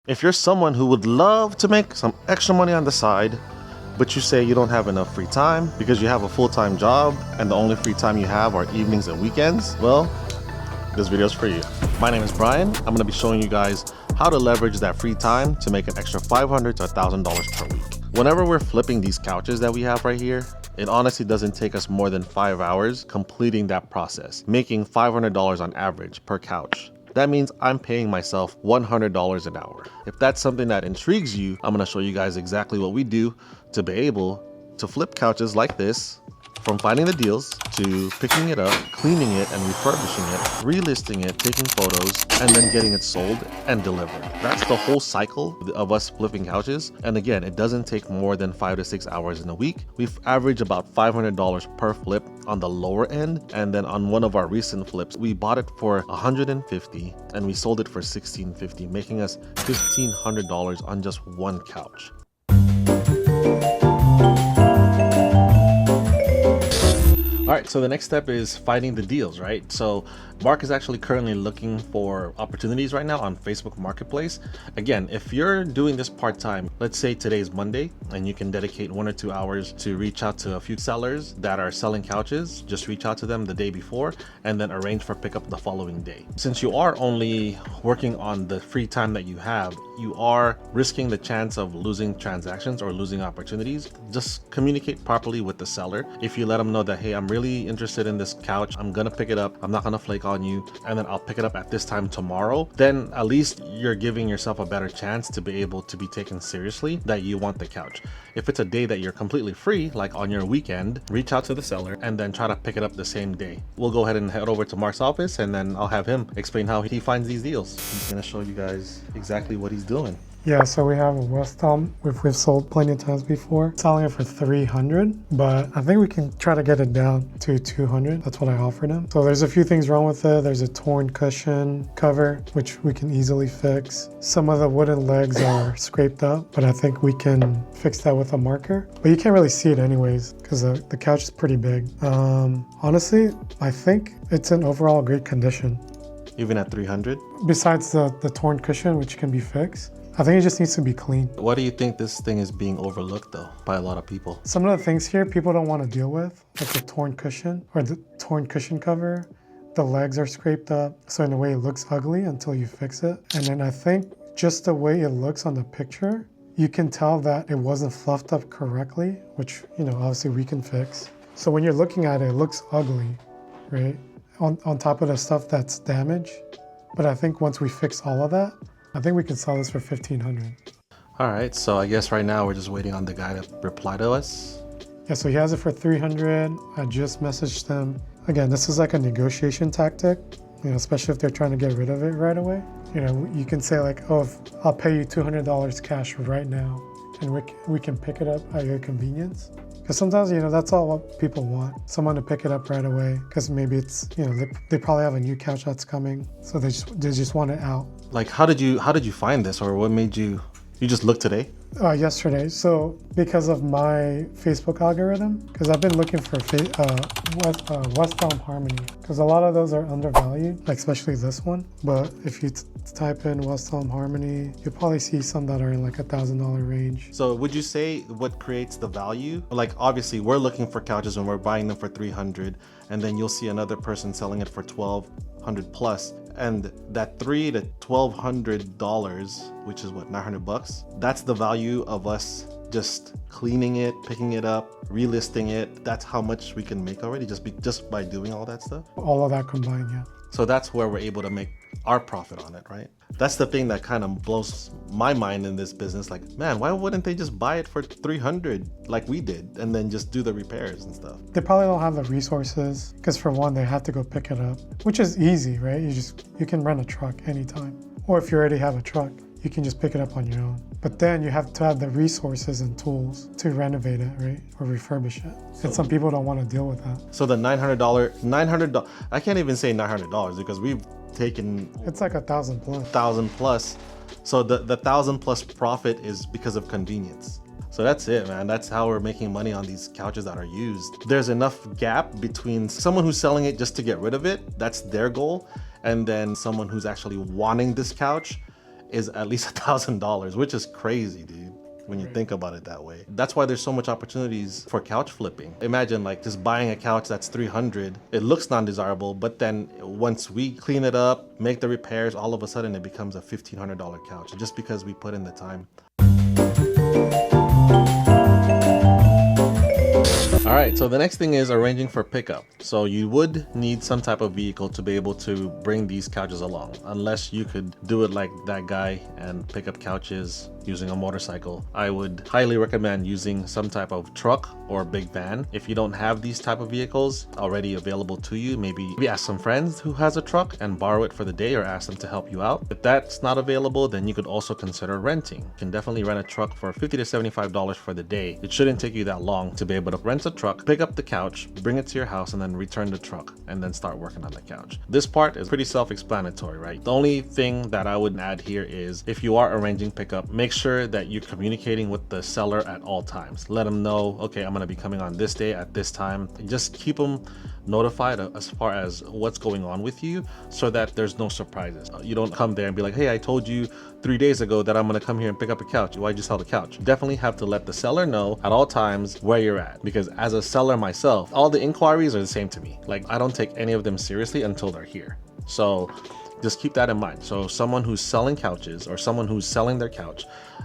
If you're someone who would love to make some extra money on the side, but you say you don't have enough free time because you have a full-time job and the only free time you have are evenings and weekends, well, this video is for you. My name is Brian. I'm going to be showing you guys how to leverage that free time to make an extra $500 to $1,000 per week. Whenever we're flipping these couches that we have right here, it honestly doesn't take us more than 5 hours completing that process, making $500 on average per couch. That means I'm paying myself $100 an hour. If that's something that intrigues you, I'm gonna show you guys exactly what we do to be able to flip couches like this, from finding the deals to picking it up, cleaning it and refurbishing it, relisting it, taking photos, and then getting it sold and delivered. That's the whole cycle of us flipping couches. And again, it doesn't take more than 5 to 6 hours in a week. We've averaged about $500 per flip on the lower end. And then on one of our recent flips, we bought it for $150 and we sold it for $1,650, making us $1,500 on just one couch. All right, so the next step is finding the deals, right? So Mark is actually currently looking for opportunities right now on Facebook Marketplace. Again, if you're doing this part-time, let's say today's Monday, and you can dedicate 1 or 2 hours to reach out to a few sellers that are selling couches, just reach out to them the day before and then arrange for pickup the following day. Since you are only working on the free time that you have, you are risking the chance of losing transactions or losing opportunities. Just communicate properly with the seller. If you let them know that, hey, I'm really interested in this couch, I'm gonna pick it up, I'm not gonna flake on you, and then I'll pick it up at this time tomorrow, then at least you're giving yourself a better chance to be able to be taken seriously that you want the couch. If it's a day that you're completely free, like on your weekend, reach out to the seller and then try to pick it up the same day. We'll go ahead and head over to Mark's office and then I'll have him explain how he finds these deals. He's gonna show you guys exactly what he's doing. Yeah, so we have a West Elm, which we've sold plenty of times before, selling it for $300, but I think we can try to get it down to $200. That's what I offered him. So there's a few things wrong with it. There's a torn cushion cover, which we can easily fix. Some of the wooden legs are scraped up, but I think we can fix that with a marker. But you can't really see it anyways, because the couch is pretty big. Honestly, I think it's in overall great condition. Even at $300? Besides the torn cushion, which can be fixed, I think it just needs to be clean. Why do you think this thing is being overlooked though by a lot of people? Some of the things here people don't want to deal with, like the torn cushion or the torn cushion cover. The legs are scraped up, so in a way it looks ugly until you fix it. And then I think just the way it looks on the picture, you can tell that it wasn't fluffed up correctly, which, you know, obviously we can fix. So when you're looking at it, it looks ugly, right? On top of the stuff that's damaged. But I think once we fix all of that, I think we can sell this for $1,500. All right, so I guess right now we're just waiting on the guy to reply to us. Yeah, so he has it for $300. I just messaged him. Again, this is like a negotiation tactic, you know, especially if they're trying to get rid of it right away. You know, you can say like, oh, I'll pay you $200 cash right now, and we can pick it up at your convenience. Because sometimes, you know, that's all what people want. Someone to pick it up right away. Because maybe it's, you know, they probably have a new couch that's coming. So they just want it out. Like, how did you find this, or what made you just look today? Yesterday. So because of my Facebook algorithm, because I've been looking for West Elm Harmony, because a lot of those are undervalued, like especially this one. But if you type in West Elm Harmony, you'll probably see some that are in like $1,000 range. So would you say what creates the value? Like obviously we're looking for couches and we're buying them for $300, and then you'll see another person selling it for $1,200 plus. And that $300 to $1,200, which is what, $900? That's the value of us just cleaning it, picking it up, relisting it. That's how much we can make already just by doing all that stuff. All of that combined, yeah. So that's where we're able to make our profit on it, right? That's the thing that kind of blows my mind in this business. Like, man, why wouldn't they just buy it for $300 like we did and then just do the repairs and stuff? They probably don't have the resources because for one, they have to go pick it up, which is easy, right? You can rent a truck anytime. Or if you already have a truck, you can just pick it up on your own. But then you have to have the resources and tools to renovate it, right? Or refurbish it. And some people don't want to deal with that. So the $900, I can't even say $900 because we've taken... It's like $1,000 plus. 1,000 plus. So the 1,000 plus profit is because of convenience. So that's it, man. That's how we're making money on these couches that are used. There's enough gap between someone who's selling it just to get rid of it, that's their goal, and then someone who's actually wanting this couch is at least $1,000, which is crazy, dude, when you think about it that way. That's why there's so much opportunities for couch flipping. Imagine like just buying a couch that's $300. It looks non-desirable, but then once we clean it up, make the repairs, all of a sudden it becomes a $1,500 couch just because we put in the time. All right, so the next thing is arranging for pickup. So you would need some type of vehicle to be able to bring these couches along, unless you could do it like that guy and pick up couches using a motorcycle. I would highly recommend using some type of truck or big van. If you don't have these type of vehicles already available to you, maybe ask some friends who has a truck and borrow it for the day, or ask them to help you out. If that's not available, then you could also consider renting. You can definitely rent a truck for $50 to $75 for the day. It shouldn't take you that long to be able to rent a truck, pick up the couch, bring it to your house, and then return the truck and then start working on the couch. This part is pretty self-explanatory, right? The only thing that I would add here is if you are arranging pickup, make sure that you're communicating with the seller at all times. Let them know, okay, I'm gonna be coming on this day at this time. Just keep them notified as far as what's going on with you, so that there's no surprises. You don't come there and be like, hey, I told you 3 days ago that I'm gonna come here and pick up a couch. Why'd you sell the couch? Definitely have to let the seller know at all times where you're at, because as a seller myself, all the inquiries are the same to me. Like, I don't take any of them seriously until they're here. So just keep that in mind. So someone who's selling couches or someone who's selling their couch,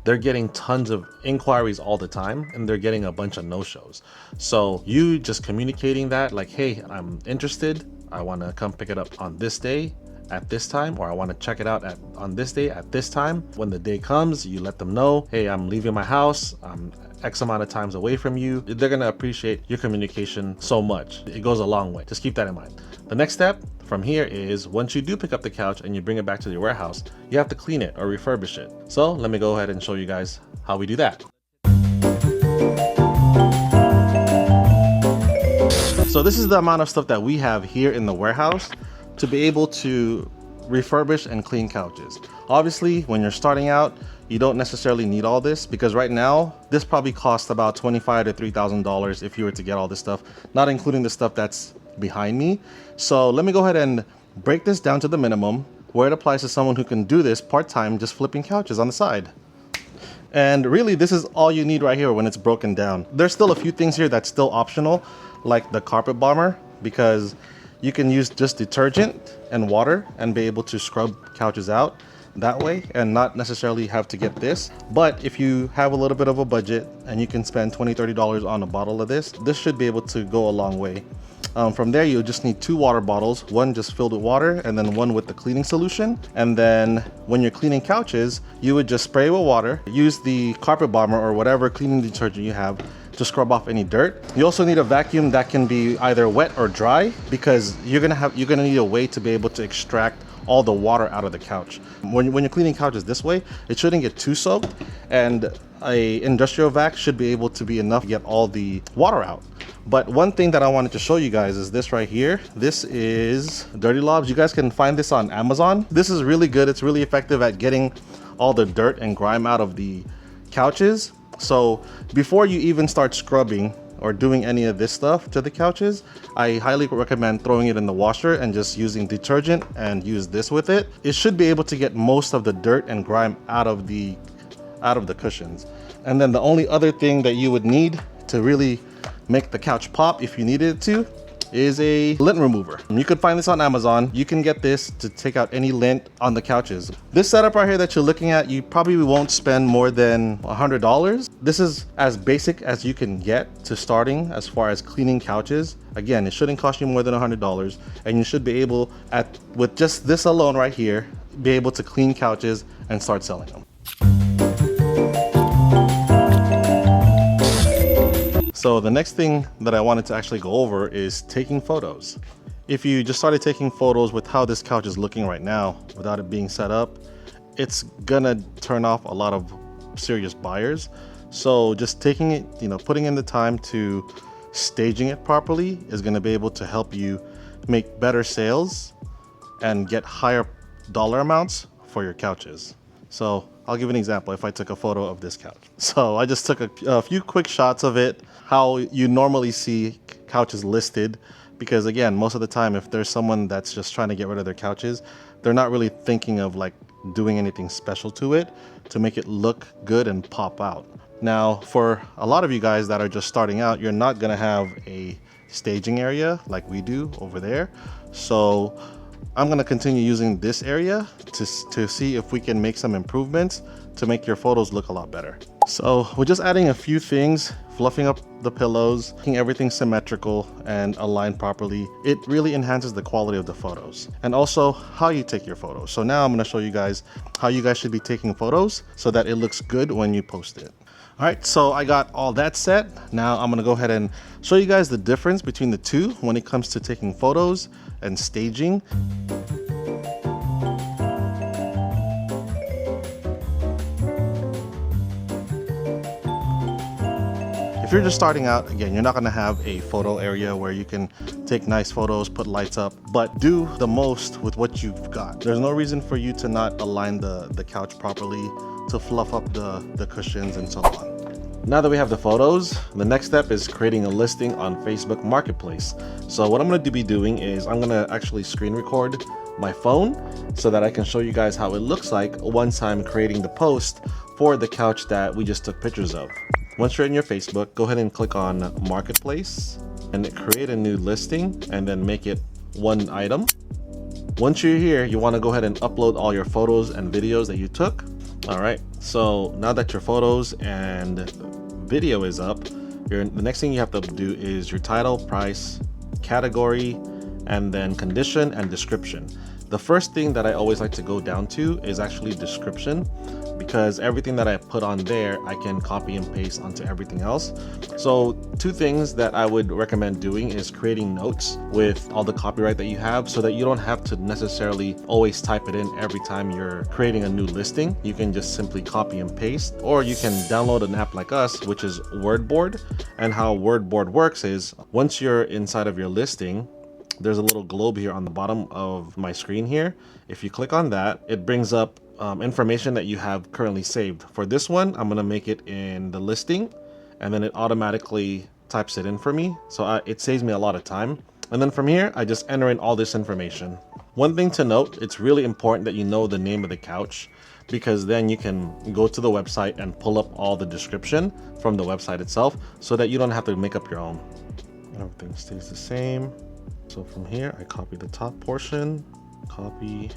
they're getting tons of inquiries all the time, and they're getting a bunch of no-shows. So you just communicating that, like, hey, I'm interested, I want to come pick it up on this day at this time, or I want to check it out on this day at this time. When the day comes, you let them know, hey, I'm leaving my house, I'm X amount of times away from you. They're going to appreciate your communication so much. It goes a long way. Just keep that in mind. The next step from here is, once you do pick up the couch and you bring it back to your warehouse, you have to clean it or refurbish it. So let me go ahead and show you guys how we do that. So this is the amount of stuff that we have here in the warehouse to be able to refurbish and clean couches. Obviously, when you're starting out, you don't necessarily need all this, because right now this probably costs about $25,000 to $3,000 if you were to get all this stuff, not including the stuff that's behind me. So let me go ahead and break this down to the minimum where it applies to someone who can do this part-time, just flipping couches on the side. And really, this is all you need right here when it's broken down. There's still a few things here that's still optional, like the carpet bomber, because you can use just detergent and water and be able to scrub couches out that way and not necessarily have to get this. But if you have a little bit of a budget and you can spend $20 to $30 on a bottle of this should be able to go a long way. From there, you'll just need 2 water bottles, one just filled with water and then one with the cleaning solution. And then when you're cleaning couches, you would just spray with water, use the carpet bomber or whatever cleaning detergent you have to scrub off any dirt. You also need a vacuum that can be either wet or dry, because you're gonna need a way to be able to extract all the water out of the couch. When you're cleaning couches this way, it shouldn't get too soaked, and a industrial vac should be able to be enough to get all the water out. But one thing that I wanted to show you guys is this right here. This is Dirty Lobs. You guys can find this on Amazon. This is really good. It's really effective at getting all the dirt and grime out of the couches. So before you even start scrubbing or doing any of this stuff to the couches, I highly recommend throwing it in the washer and just using detergent and use this with it. It should be able to get most of the dirt and grime out of the cushions. And then the only other thing that you would need to really make the couch pop, if you needed it to, is a lint remover. You could find this on Amazon. You can get this to take out any lint on the couches. This setup right here that you're looking at, you probably won't spend more than $100. This is as basic as you can get to starting as far as cleaning couches. Again, it shouldn't cost you more than $100, and you should be able, with just this alone right here, be able to clean couches and start selling them. So the next thing that I wanted to actually go over is taking photos. If you just started taking photos with how this couch is looking right now, without it being set up, it's gonna turn off a lot of serious buyers. So just taking it, putting in the time to staging it properly is gonna be able to help you make better sales and get higher dollar amounts for your couches. So I'll give an example. If I took a photo of this couch. So I just took a few quick shots of it, how you normally see couches listed, because again, most of the time, if there's someone that's just trying to get rid of their couches, they're not really thinking of like doing anything special to it to make it look good and pop out. Now, for a lot of you guys that are just starting out, you're not gonna have a staging area like we do over there. So I'm gonna continue using this area to see if we can make some improvements to make your photos look a lot better. So we're just adding a few things, fluffing up the pillows, making everything symmetrical and aligned properly. It really enhances the quality of the photos and also how you take your photos. So now I'm gonna show you guys how you guys should be taking photos so that it looks good when you post it. All right, so I got all that set. Now I'm gonna go ahead and show you guys the difference between the two when it comes to taking photos and staging. If you're just starting out, again, you're not gonna have a photo area where you can take nice photos, put lights up, but do the most with what you've got. There's no reason for you to not align the couch properly, to fluff up the cushions and so on. Now that we have the photos, the next step is creating a listing on Facebook Marketplace. So what I'm gonna be doing is I'm gonna actually screen record my phone so that I can show you guys how it looks like once I'm creating the post for the couch that we just took pictures of. Once you're in your Facebook, go ahead and click on Marketplace and create a new listing and then make it one item. Once you're here, you wanna go ahead and upload all your photos and videos that you took. All right, so now that your photos and video is up, the next thing you have to do is your title, price, category, and then condition and description. The first thing that I always like to go down to is actually description, because everything that I put on there, I can copy and paste onto everything else. So two things that I would recommend doing is creating notes with all the copyright that you have so that you don't have to necessarily always type it in every time you're creating a new listing. You can just simply copy and paste, or you can download an app like us, which is WordBoard. And how WordBoard works is once you're inside of your listing, there's a little globe here on the bottom of my screen here. If you click on that, it brings up information that you have currently saved. For this one, I'm gonna make it in the listing, and then it automatically types it in for me. So it saves me a lot of time. And then from here, I just enter in all this information. One thing to note, it's really important that you know the name of the couch, because then you can go to the website and pull up all the description from the website itself so that you don't have to make up your own. Everything stays the same. So from here, I copy the top portion, copy,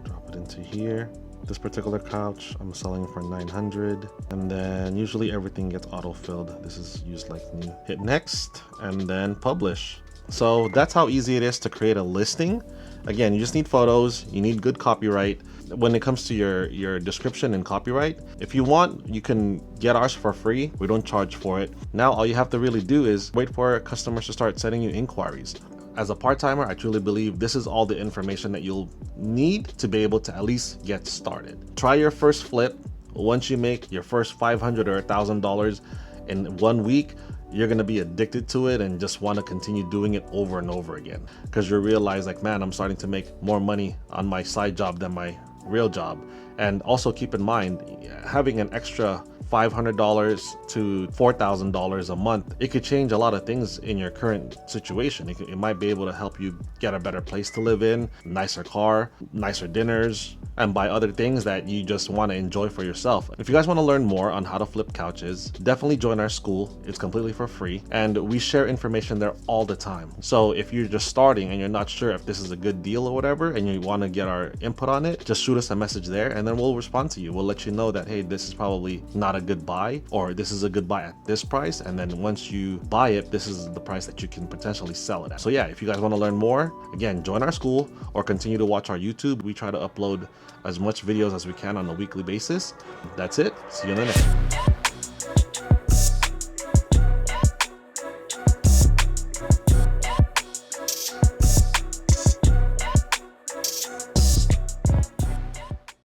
drop it into here. This particular couch, I'm selling for $900. And then usually everything gets auto-filled. This is used like new. Hit next and then publish. So that's how easy it is to create a listing. Again, you just need photos, you need good copyright. When it comes to your description and copyright, if you want, you can get ours for free. We don't charge for it. Now, all you have to really do is wait for customers to start sending you inquiries. As a part-timer, I truly believe this is all the information that you'll need to be able to at least get started. Try your first flip. Once you make your first $500 or $1,000 in 1 week, you're gonna be addicted to it and just want to continue doing it over and over again, because you realize like, man, I'm starting to make more money on my side job than my real job. And also keep in mind, having an extra $500 to $4,000 a month, it could change a lot of things in your current situation. It might be able to help you get a better place to live in, nicer car, nicer dinners, and buy other things that you just want to enjoy for yourself. If you guys want to learn more on how to flip couches, definitely join our school. It's completely for free, and we share information there all the time. So if you're just starting and you're not sure if this is a good deal or whatever, and you want to get our input on it, just shoot us a message there, and then we'll respond to you. We'll let you know that, hey, this is probably not a good buy, or this is a good buy at this price, and then once you buy it, this is the price that you can potentially sell it at. So yeah, if you guys want to learn more, again, join our school or continue to watch our YouTube. We try to upload as much videos as we can on a weekly basis. That's it. See you in the next one.